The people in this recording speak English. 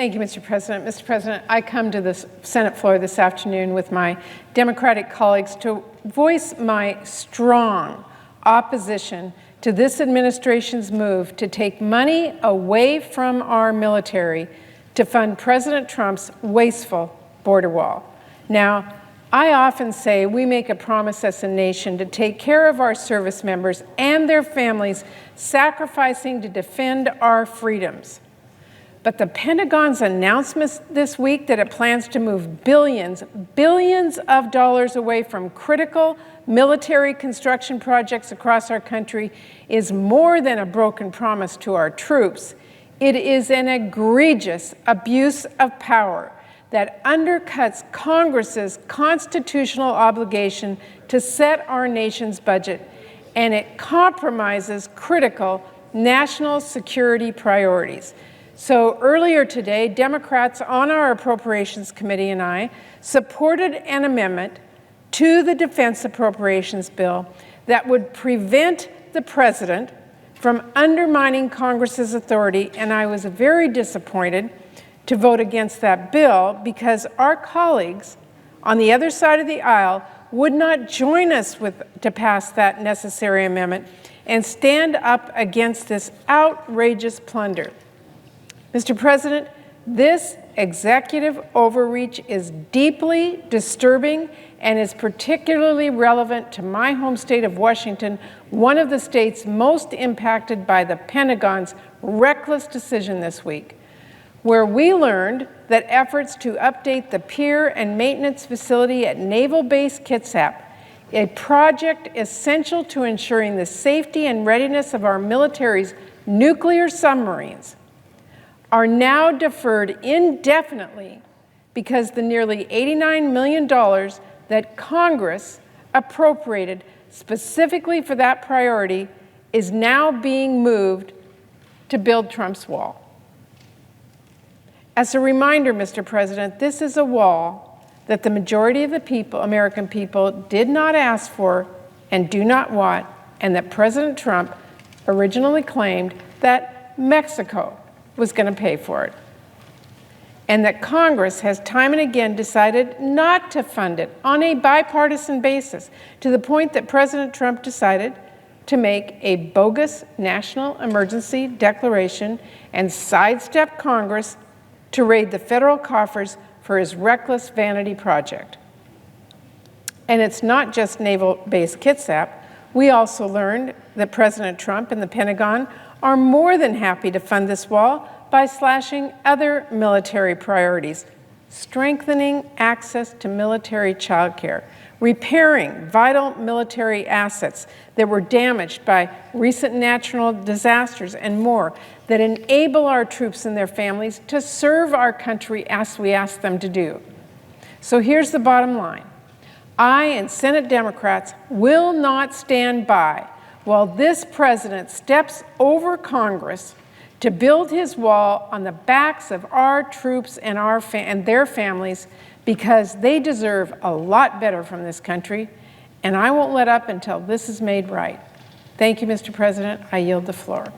Thank you, Mr. President. Mr. President, I come to the Senate floor this afternoon with my Democratic colleagues to voice my strong opposition to this administration's move to take money away from our military to fund President Trump's wasteful border wall. Now, I often say we make a promise as a nation to take care of our service members and their families, sacrificing to defend our freedoms. But the Pentagon's announcement this week that it plans to move billions of dollars away from critical military construction projects across our country is more than a broken promise to our troops. It is an egregious abuse of power that undercuts Congress's constitutional obligation to set our nation's budget, and it compromises critical national security priorities. So earlier today, Democrats on our Appropriations Committee and I supported an amendment to the Defense Appropriations Bill that would prevent the President from undermining Congress's authority, and I was very disappointed to vote against that bill because our colleagues on the other side of the aisle would not join us to pass that necessary amendment and stand up against this outrageous plunder. Mr. President, this executive overreach is deeply disturbing and is particularly relevant to my home state of Washington, one of the states most impacted by the Pentagon's reckless decision this week, where we learned that efforts to update the pier and maintenance facility at Naval Base Kitsap, a project essential to ensuring the safety and readiness of our military's nuclear submarines, are now deferred indefinitely because the nearly $89 million that Congress appropriated specifically for that priority is now being moved to build Trump's wall. As a reminder, Mr. President, this is a wall that the majority of the people, American people, did not ask for and do not want, and that President Trump originally claimed that Mexico was going to pay for it, and that Congress has time and again decided not to fund it on a bipartisan basis, to the point that President Trump decided to make a bogus national emergency declaration and sidestep Congress to raid the federal coffers for his reckless vanity project. And it's not just Naval Base Kitsap. We also learned that President Trump and the Pentagon are more than happy to fund this wall by slashing other military priorities, strengthening access to military childcare, repairing vital military assets that were damaged by recent natural disasters, and more that enable our troops and their families to serve our country as we ask them to do. So here's the bottom line. I and Senate Democrats will not stand by while this president steps over Congress to build his wall on the backs of our troops and their families, because they deserve a lot better from this country, and I won't let up until this is made right. Thank you, Mr. President. I yield the floor.